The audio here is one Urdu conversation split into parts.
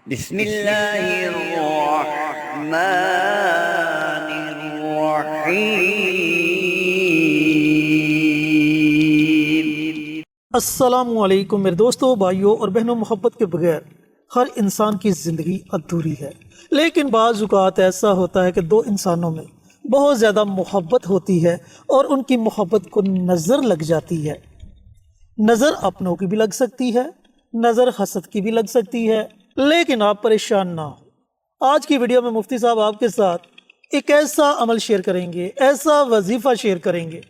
بسم اللہ الرحمن الرحیم۔ السلام علیکم میرے دوستوں، بھائیوں اور بہنوں۔ محبت کے بغیر ہر انسان کی زندگی ادھوری ہے، لیکن بعض اوقات ایسا ہوتا ہے کہ دو انسانوں میں بہت زیادہ محبت ہوتی ہے اور ان کی محبت کو نظر لگ جاتی ہے۔ نظر اپنوں کی بھی لگ سکتی ہے، نظر حسد کی بھی لگ سکتی ہے، لیکن آپ پریشان نہ ہو۔ آج کی ویڈیو میں مفتی صاحب آپ کے ساتھ ایک ایسا عمل شیئر کریں گے، ایسا وظیفہ شیئر کریں گے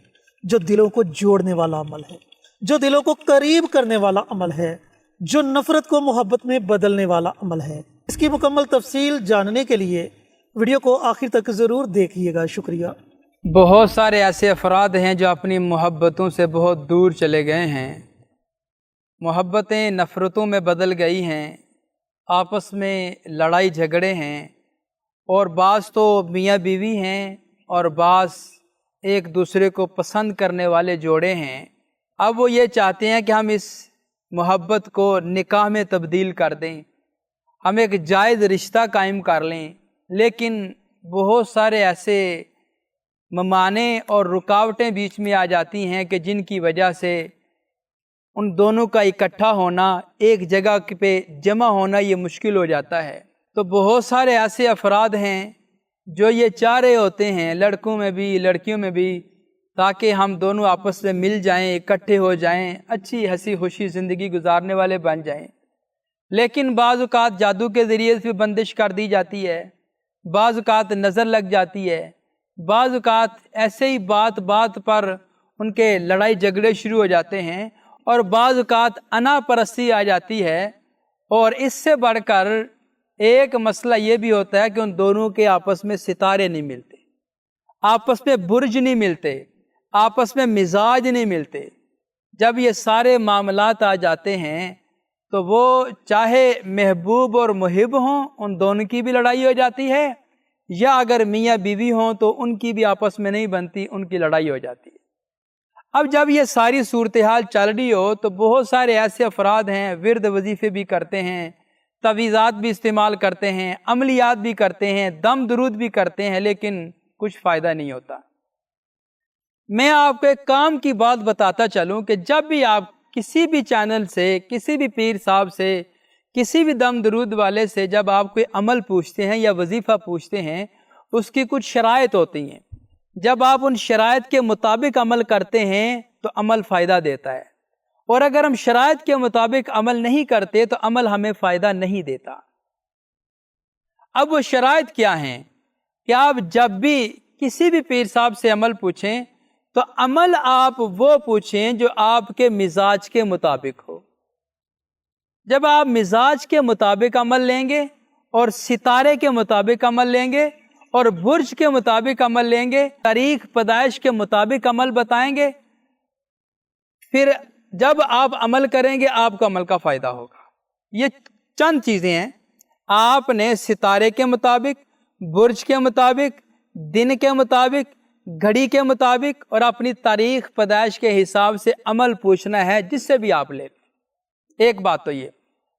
جو دلوں کو جوڑنے والا عمل ہے، جو دلوں کو قریب کرنے والا عمل ہے، جو نفرت کو محبت میں بدلنے والا عمل ہے۔ اس کی مکمل تفصیل جاننے کے لیے ویڈیو کو آخر تک ضرور دیکھیے گا۔ شکریہ۔ بہت سارے ایسے افراد ہیں جو اپنی محبتوں سے بہت دور چلے گئے ہیں، محبتیں نفرتوں میں بدل گئی ہیں، آپس میں لڑائی جھگڑے ہیں، اور بعض تو میاں بیوی ہیں اور بعض ایک دوسرے کو پسند کرنے والے جوڑے ہیں۔ اب وہ یہ چاہتے ہیں کہ ہم اس محبت کو نکاح میں تبدیل کر دیں، ہم ایک جائز رشتہ قائم کر لیں، لیکن بہت سارے ایسے ممانع اور رکاوٹیں بیچ میں آ جاتی ہیں کہ جن کی وجہ سے ان دونوں کا اکٹھا ہونا، ایک جگہ پہ جمع ہونا یہ مشکل ہو جاتا ہے۔ تو بہت سارے ایسے افراد ہیں جو یہ چاہ رہے ہوتے ہیں، لڑکوں میں بھی لڑکیوں میں بھی، تاکہ ہم دونوں آپس میں مل جائیں، اکٹھے ہو جائیں، اچھی ہنسی خوشی زندگی گزارنے والے بن جائیں۔ لیکن بعض اوقات جادو کے ذریعے سے بندش کر دی جاتی ہے، بعض اوقات نظر لگ جاتی ہے، بعض اوقات ایسے ہی بات بات پر ان کے لڑائی جھگڑے شروع ہو جاتے ہیں، اور بعض اوقات انا پرستی آ جاتی ہے، اور اس سے بڑھ کر ایک مسئلہ یہ بھی ہوتا ہے کہ ان دونوں کے آپس میں ستارے نہیں ملتے، آپس میں برج نہیں ملتے، آپس میں مزاج نہیں ملتے۔ جب یہ سارے معاملات آ جاتے ہیں تو وہ چاہے محبوب اور محب ہوں، ان دونوں کی بھی لڑائی ہو جاتی ہے، یا اگر میاں بیوی ہوں تو ان کی بھی آپس میں نہیں بنتی، ان کی لڑائی ہو جاتی ہے۔ اب جب یہ ساری صورتحال چل رہی ہو تو بہت سارے ایسے افراد ہیں، ورد وظیفے بھی کرتے ہیں، تعویذات بھی استعمال کرتے ہیں، عملیات بھی کرتے ہیں، دم درود بھی کرتے ہیں، لیکن کچھ فائدہ نہیں ہوتا۔ میں آپ کو ایک کام کی بات بتاتا چلوں کہ جب بھی آپ کسی بھی چینل سے، کسی بھی پیر صاحب سے، کسی بھی دم درود والے سے جب آپ کوئی عمل پوچھتے ہیں یا وظیفہ پوچھتے ہیں، اس کی کچھ شرائط ہوتی ہیں۔ جب آپ ان شرائط کے مطابق عمل کرتے ہیں تو عمل فائدہ دیتا ہے، اور اگر ہم شرائط کے مطابق عمل نہیں کرتے تو عمل ہمیں فائدہ نہیں دیتا۔ اب وہ شرائط کیا ہیں کہ آپ جب بھی کسی بھی پیر صاحب سے عمل پوچھیں تو عمل آپ وہ پوچھیں جو آپ کے مزاج کے مطابق ہو۔ جب آپ مزاج کے مطابق عمل لیں گے اور ستارے کے مطابق عمل لیں گے اور برج کے مطابق عمل لیں گے، تاریخ پیدائش کے مطابق عمل بتائیں گے، پھر جب آپ عمل کریں گے آپ کو عمل کا فائدہ ہوگا۔ یہ چند چیزیں ہیں، آپ نے ستارے کے مطابق، برج کے مطابق، دن کے مطابق، گھڑی کے مطابق اور اپنی تاریخ پیدائش کے حساب سے عمل پوچھنا ہے، جس سے بھی آپ لیں۔ ایک بات تو یہ۔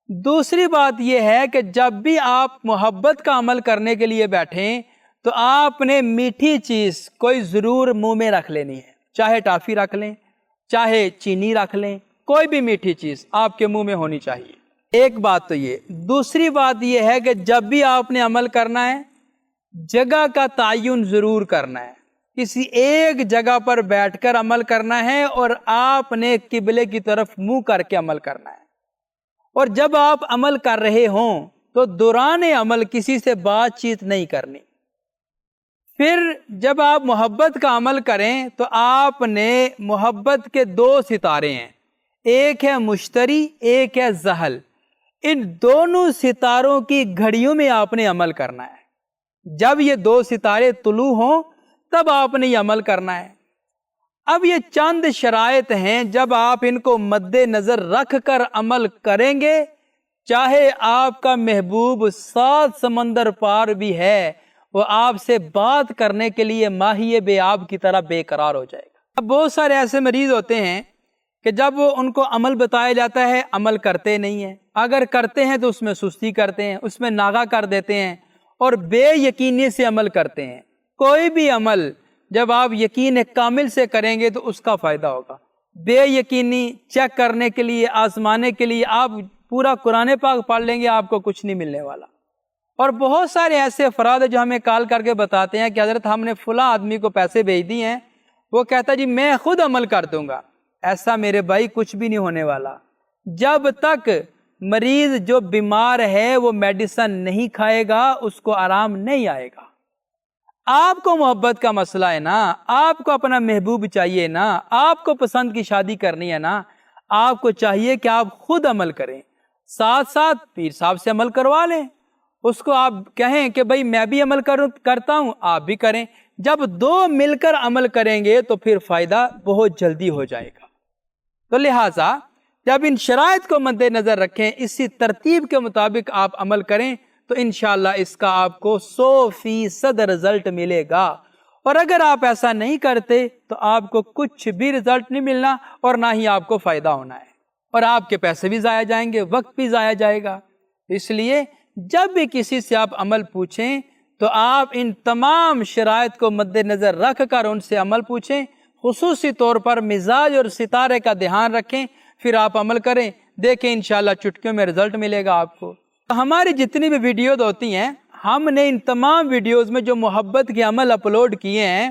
دوسری بات یہ ہے کہ جب بھی آپ محبت کا عمل کرنے کے لیے بیٹھیں تو آپ نے میٹھی چیز کوئی ضرور منہ میں رکھ لینی ہے، چاہے ٹافی رکھ لیں، چاہے چینی رکھ لیں، کوئی بھی میٹھی چیز آپ کے منہ میں ہونی چاہیے۔ ایک بات تو یہ۔ دوسری بات یہ ہے کہ جب بھی آپ نے عمل کرنا ہے، جگہ کا تعین ضرور کرنا ہے، کسی ایک جگہ پر بیٹھ کر عمل کرنا ہے، اور آپ نے قبلے کی طرف منہ کر کے عمل کرنا ہے۔ اور جب آپ عمل کر رہے ہوں تو دوران عمل کسی سے بات چیت نہیں کرنی۔ پھر جب آپ محبت کا عمل کریں تو آپ نے محبت کے دو ستارے ہیں، ایک ہے مشتری، ایک ہے زحل۔ ان دونوں ستاروں کی گھڑیوں میں آپ نے عمل کرنا ہے۔ جب یہ دو ستارے طلوع ہوں تب آپ نے یہ عمل کرنا ہے۔ اب یہ چند شرائط ہیں، جب آپ ان کو مد نظر رکھ کر عمل کریں گے، چاہے آپ کا محبوب 7 سمندر پار بھی ہے، وہ آپ سے بات کرنے کے لیے ماہی بے آب کی طرح بے قرار ہو جائے گا۔ اب بہت سارے ایسے مریض ہوتے ہیں کہ جب وہ ان کو عمل بتایا جاتا ہے عمل کرتے نہیں ہیں، اگر کرتے ہیں تو اس میں سستی کرتے ہیں، اس میں ناغہ کر دیتے ہیں اور بے یقینی سے عمل کرتے ہیں۔ کوئی بھی عمل جب آپ یقین کامل سے کریں گے تو اس کا فائدہ ہوگا۔ بے یقینی چیک کرنے کے لیے، آزمانے کے لیے آپ پورا قرآن پاک پڑھ لیں گے، آپ کو کچھ نہیں ملنے والا۔ اور بہت سارے ایسے افراد ہیں جو ہمیں کال کر کے بتاتے ہیں کہ حضرت ہم نے فلاں آدمی کو پیسے بھیج دیے ہیں، وہ کہتا ہے جی میں خود عمل کر دوں گا۔ ایسا میرے بھائی کچھ بھی نہیں ہونے والا۔ جب تک مریض جو بیمار ہے وہ میڈیسن نہیں کھائے گا اس کو آرام نہیں آئے گا۔ آپ کو محبت کا مسئلہ ہے نا، آپ کو اپنا محبوب چاہیے نا، آپ کو پسند کی شادی کرنی ہے نا، آپ کو چاہیے کہ آپ خود عمل کریں، ساتھ ساتھ پیر صاحب سے عمل کروا لیں۔ اس کو آپ کہیں کہ بھائی میں بھی عمل کرتا ہوں، آپ بھی کریں۔ جب دو مل کر عمل کریں گے تو پھر فائدہ بہت جلدی ہو جائے گا۔ تو لہٰذا جب ان شرائط کو مد نظر رکھیں، اسی ترتیب کے مطابق آپ عمل کریں تو انشاءاللہ اس کا آپ کو 100% رزلٹ ملے گا۔ اور اگر آپ ایسا نہیں کرتے تو آپ کو کچھ بھی رزلٹ نہیں ملنا اور نہ ہی آپ کو فائدہ ہونا ہے، اور آپ کے پیسے بھی ضائع جائیں گے، وقت بھی ضائع جائے گا۔ اس لیے جب بھی کسی سے آپ عمل پوچھیں تو آپ ان تمام شرائط کو مد نظر رکھ کر ان سے عمل پوچھیں، خصوصی طور پر مزاج اور ستارے کا دھیان رکھیں، پھر آپ عمل کریں، دیکھیں انشاءاللہ چٹکیوں میں رزلٹ ملے گا آپ کو۔ ہماری جتنی بھی ویڈیوز ہوتی ہیں، ہم نے ان تمام ویڈیوز میں جو محبت کے عمل اپلوڈ کیے ہیں،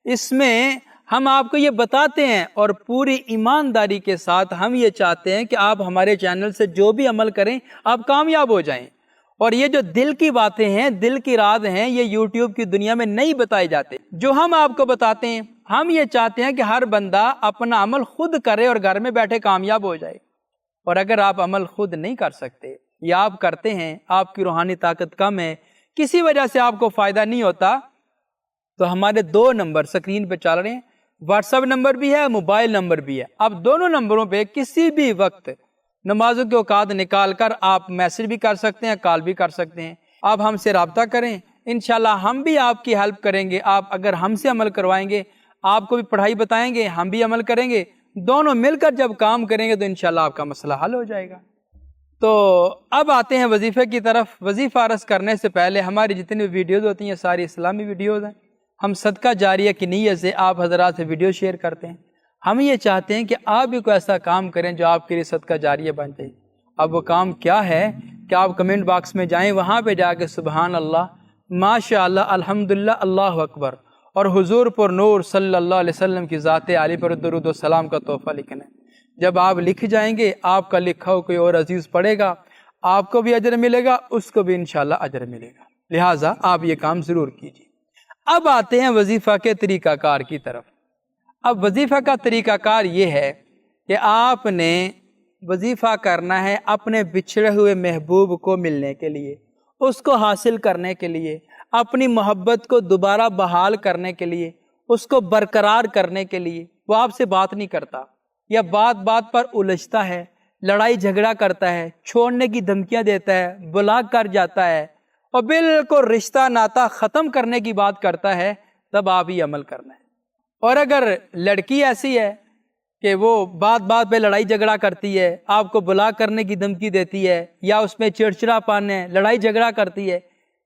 اس میں ہم آپ کو یہ بتاتے ہیں اور پوری ایمانداری کے ساتھ ہم یہ چاہتے ہیں کہ آپ ہمارے چینل سے جو بھی عمل کریں آپ کامیاب ہو جائیں۔ اور یہ جو دل کی باتیں ہیں، دل کی راز ہیں، یہ یوٹیوب کی دنیا میں نہیں بتائے جاتے۔ جو ہم آپ کو بتاتے ہیں، ہم یہ چاہتے ہیں کہ ہر بندہ اپنا عمل خود کرے اور گھر میں بیٹھے کامیاب ہو جائے۔ اور اگر آپ عمل خود نہیں کر سکتے یا آپ کرتے ہیں، آپ کی روحانی طاقت کم ہے، کسی وجہ سے آپ کو فائدہ نہیں ہوتا، تو ہمارے 2 نمبر سکرین پہ چل رہے ہیں، واٹس ایپ نمبر بھی ہے، موبائل نمبر بھی ہے۔ آپ دونوں نمبروں پہ کسی بھی وقت نمازوں کے اوقات نکال کر آپ میسج بھی کر سکتے ہیں، کال بھی کر سکتے ہیں۔ آپ ہم سے رابطہ کریں، انشاءاللہ ہم بھی آپ کی ہیلپ کریں گے۔ آپ اگر ہم سے عمل کروائیں گے، آپ کو بھی پڑھائی بتائیں گے، ہم بھی عمل کریں گے، دونوں مل کر جب کام کریں گے تو انشاءاللہ آپ کا مسئلہ حل ہو جائے گا۔ تو اب آتے ہیں وظیفے کی طرف۔ وظیفہ عرض کرنے سے پہلے ہماری جتنی ویڈیوز ہوتی ہیں ساری اسلامی ویڈیوز ہیں۔ ہم صدقہ جاریہ کی نیت سے آپ حضرات سے ویڈیو شیئر کرتے ہیں۔ ہم یہ چاہتے ہیں کہ آپ بھی کوئی ایسا کام کریں جو آپ کے لیے صدقہ جاریہ بن جائے۔ اب وہ کام کیا ہے کہ آپ کمنٹ باکس میں جائیں، وہاں پہ جا کے سبحان اللہ، ماشاءاللہ، الحمدللہ، اللہ اکبر اور حضور پر نور صلی اللہ علیہ وسلم کی ذات عالی پر درود و سلام کا تحفہ لکھنا ہے۔ جب آپ لکھ جائیں گے، آپ کا لکھا ہو کوئی اور عزیز پڑھے گا، آپ کو بھی اجر ملے گا، اس کو بھی انشاءاللہ اجر ملے گا۔ لہٰذا آپ یہ کام ضرور کیجیے۔ اب آتے ہیں وظیفہ کے طریقہ کار کی طرف۔ اب وظیفہ کا طریقہ کار یہ ہے کہ آپ نے وظیفہ کرنا ہے اپنے بچھڑے ہوئے محبوب کو ملنے کے لیے، اس کو حاصل کرنے کے لیے، اپنی محبت کو دوبارہ بحال کرنے کے لیے، اس کو برقرار کرنے کے لیے۔ وہ آپ سے بات نہیں کرتا یا بات بات پر الجھتا ہے، لڑائی جھگڑا کرتا ہے، چھوڑنے کی دھمکیاں دیتا ہے، بلاک کر جاتا ہے اور بالکل رشتہ ناتا ختم کرنے کی بات کرتا ہے، تب آپ ہی عمل کرنا ہے۔ اور اگر لڑکی ایسی ہے کہ وہ بات بات پہ لڑائی جھگڑا کرتی ہے، آپ کو بلاک کرنے کی دھمکی دیتی ہے، یا اس میں چڑچڑا پن ہے، لڑائی جھگڑا کرتی ہے،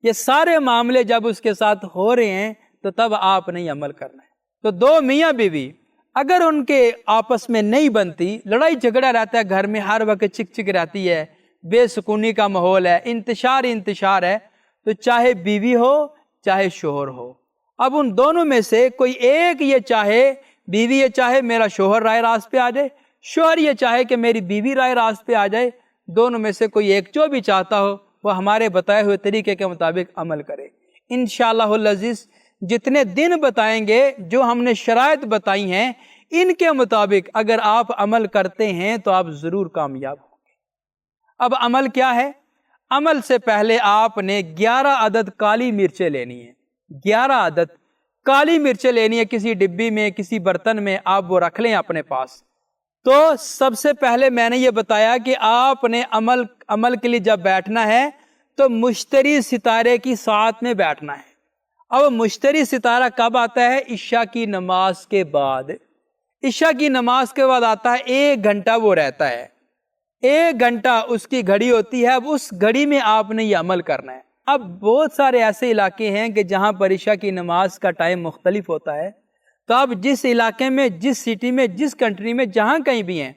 یہ سارے معاملے جب اس کے ساتھ ہو رہے ہیں تو تب آپ نہیں عمل کرنا ہے۔ تو 2 میاں بیوی اگر ان کے آپس میں نہیں بنتی، لڑائی جھگڑا رہتا ہے گھر میں، ہر وقت چک چک رہتی ہے، بے سکونی کا ماحول ہے، انتشار ہے، تو چاہے بیوی ہو چاہے شوہر ہو، اب ان دونوں میں سے کوئی ایک یہ چاہے، بیوی یہ چاہے میرا شوہر رائے راست پہ آ جائے، شوہر یہ چاہے کہ میری بیوی رائے راست پہ آ جائے، دونوں میں سے کوئی ایک جو بھی چاہتا ہو وہ ہمارے بتائے ہوئے طریقے کے مطابق عمل کرے۔ انشاءاللہ العزیز جتنے دن بتائیں گے، جو ہم نے شرائط بتائی ہیں، ان کے مطابق اگر آپ عمل کرتے ہیں تو آپ ضرور کامیاب ہوں گے۔ اب عمل کیا ہے؟ عمل سے پہلے آپ نے 11 عدد کالی مرچیں لینی ہیں۔ 11 عدد کالی مرچیں لینی ہے، کسی ڈبی میں، کسی برتن میں آپ وہ رکھ لیں اپنے پاس۔ تو سب سے پہلے میں نے یہ بتایا کہ آپ نے عمل کے لیے جب بیٹھنا ہے تو مشتری ستارے کی ساتھ میں بیٹھنا ہے۔ اب مشتری ستارہ کب آتا ہے؟ عشاء کی نماز کے بعد۔ عشاء کی نماز کے بعد آتا ہے 1 گھنٹہ وہ رہتا ہے، 1 گھنٹہ اس کی گھڑی ہوتی ہے، اب اس گھڑی میں آپ نے یہ عمل کرنا ہے۔ اب بہت سارے ایسے علاقے ہیں کہ جہاں پر عشاء کی نماز کا ٹائم مختلف ہوتا ہے، تو آپ جس علاقے میں، جس سٹی میں، جس کنٹری میں، جہاں کہیں بھی ہیں،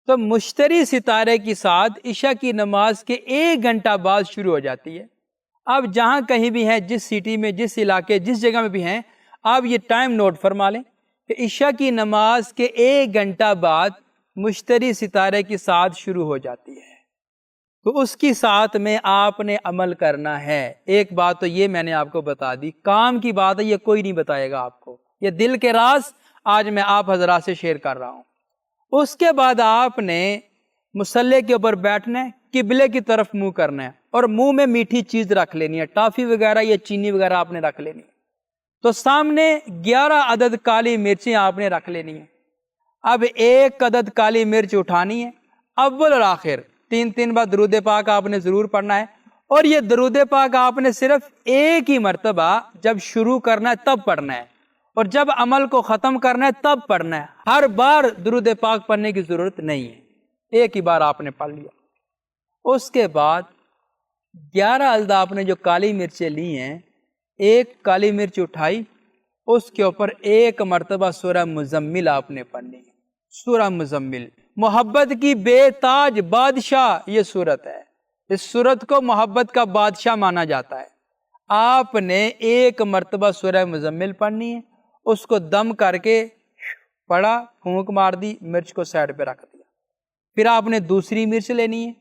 تو مشتری ستارے کے ساتھ عشاء کی نماز کے 1 گھنٹہ بعد شروع ہو جاتی ہے۔ آپ جہاں کہیں بھی ہیں، جس سٹی میں، جس علاقے، جس جگہ میں بھی ہیں، آپ یہ ٹائم نوٹ فرما لیں کہ عشاء کی نماز کے 1 گھنٹہ بعد مشتری ستارے کے ساتھ شروع ہو جاتی ہے، تو اس کی ساتھ میں آپ نے عمل کرنا ہے۔ ایک بات تو یہ میں نے آپ کو بتا دی، کام کی بات ہے، یہ کوئی نہیں بتائے گا آپ کو، یہ دل کے راز آج میں آپ حضرات سے شیئر کر رہا ہوں۔ اس کے بعد آپ نے مصلی کے اوپر بیٹھنا ہے، قبلے کی طرف منہ کرنا ہے، اور منہ میں میٹھی چیز رکھ لینی ہے، ٹافی وغیرہ یا چینی وغیرہ آپ نے رکھ لینی ہے۔ تو سامنے 11 عدد کالی مرچیں آپ نے رکھ لینی ہیں۔ اب 1 عدد کالی مرچ اٹھانی ہے، اول اور آخر 3 بار درود پاک آپ نے ضرور پڑھنا ہے، اور یہ درود پاک آپ نے صرف ایک ہی مرتبہ جب شروع کرنا ہے تب پڑھنا ہے، اور جب عمل کو ختم کرنا ہے تب پڑھنا ہے۔ ہر بار درود پاک پڑھنے کی ضرورت نہیں ہے، ایک ہی بار آپ نے پڑھ لیا۔ اس کے بعد 11 عدد آپ نے جو کالی مرچیں لی ہیں، 1 کالی مرچ اٹھائی، اس کے اوپر 1 مرتبہ سورہ مزمل آپ نے پڑھنی ہے۔ سورہ مزمل محبت کی بے تاج بادشاہ یہ صورت ہے، اس صورت کو محبت کا بادشاہ مانا جاتا ہے۔ آپ نے 1 مرتبہ سورہ مزمل پڑھنی ہے، اس کو دم کر کے پڑھا، پھونک مار دی، مرچ کو سائڈ پہ رکھ دیا۔ پھر آپ نے دوسری مرچ لینی ہے،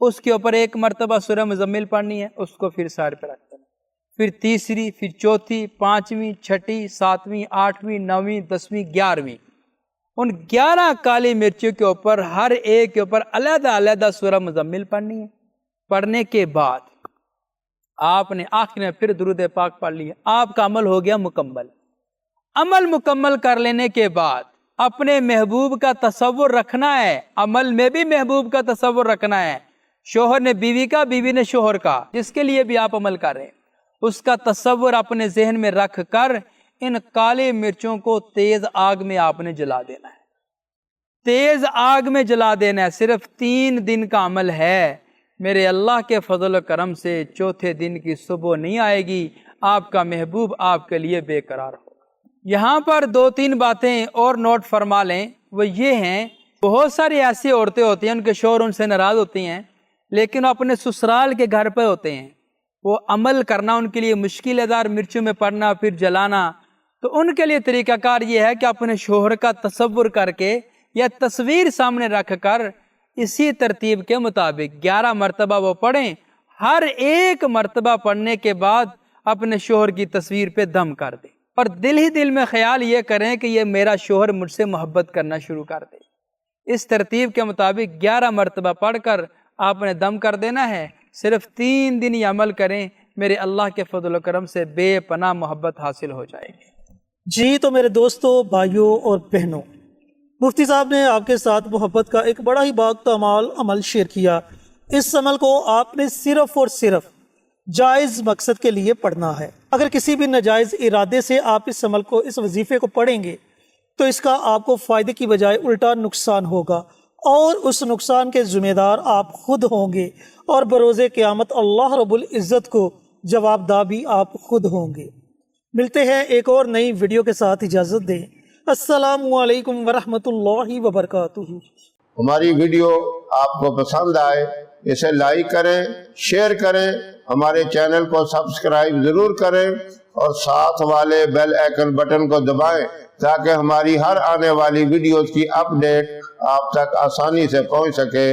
اس کے اوپر 1 مرتبہ سورہ مزمل پڑھنی ہے، اس کو پھر سائڈ پہ رکھ دینا۔ پھر تیسری، پھر چوتھی، 5ویں، 6ٹھی، 7ویں، 8ویں، 9ویں، 10ویں، 11ویں، ان 11 کالی مرچوں کے اوپر ہر ایک کے اوپر علیحدہ علیحدہ سورہ مزمل پڑھنی ہے۔ پڑھنے کے بعد آپ نے آخر میں پھر درود پاک پڑھ لیا، آپ کا عمل ہو گیا مکمل۔ عمل مکمل کر لینے کے بعد اپنے محبوب کا تصور رکھنا ہے، عمل میں بھی محبوب کا تصور رکھنا ہے، شوہر نے بیوی کا، بیوی نے شوہر کا، جس کے لیے بھی آپ عمل کر رہے ہیں، اس کا تصور اپنے ذہن میں رکھ کر ان کالے مرچوں کو تیز آگ میں آپ نے جلا دینا ہے، تیز آگ میں جلا دینا ہے۔ صرف 3 دن کا عمل ہے، میرے اللہ کے فضل و کرم سے چوتھے دن کی صبح نہیں آئے گی، آپ کا محبوب آپ کے لیے بے قرار ہوگا۔ یہاں پر 2-3 باتیں اور نوٹ فرما لیں، وہ یہ ہیں، بہت ساری ایسی عورتیں ہوتی ہیں، ان کے شوہر ان سے ناراض ہوتی ہیں، لیکن اپنے سسرال کے گھر پہ ہوتے ہیں، وہ عمل کرنا ان کے لیے مشکل ہے، دار مرچوں میں پڑنا پھر جلانا، تو ان کے لیے طریقہ کار یہ ہے کہ اپنے شوہر کا تصور کر کے یا تصویر سامنے رکھ کر اسی ترتیب کے مطابق 11 مرتبہ وہ پڑھیں، ہر ایک مرتبہ پڑھنے کے بعد اپنے شوہر کی تصویر پہ دم کر دیں، اور دل ہی دل میں خیال یہ کریں کہ یہ میرا شوہر مجھ سے محبت کرنا شروع کر دے۔ اس ترتیب کے مطابق 11 مرتبہ پڑھ کر آپ نے دم کر دینا ہے۔ صرف 3 دن یہ عمل کریں، میرے اللہ کے فضل و کرم سے بے پناہ محبت حاصل ہو جائے گی۔ جی تو میرے دوستوں، بھائیوں اور بہنوں، مفتی صاحب نے آپ کے ساتھ محبت کا ایک بڑا ہی باکمال عمل شیئر کیا۔ اس عمل کو آپ نے صرف اور صرف جائز مقصد کے لیے پڑھنا ہے۔ اگر کسی بھی ناجائز ارادے سے آپ اس عمل کو، اس وظیفے کو پڑھیں گے تو اس کا آپ کو فائدے کی بجائے الٹا نقصان ہوگا، اور اس نقصان کے ذمہ دار آپ خود ہوں گے، اور بروز قیامت اللہ رب العزت کو جواب دہ بھی آپ خود ہوں گے۔ ملتے ہیں ایک اور نئی ویڈیو کے ساتھ، اجازت دیں۔ السلام علیکم ورحمۃ اللہ وبرکاتہ۔ ہماری ویڈیو آپ کو پسند آئے اسے لائک کریں، شیئر کریں، ہمارے چینل کو سبسکرائب ضرور کریں، اور ساتھ والے بیل آئیکن بٹن کو دبائیں تاکہ ہماری ہر آنے والی ویڈیوز کی اپ ڈیٹ آپ تک آسانی سے پہنچ سکے۔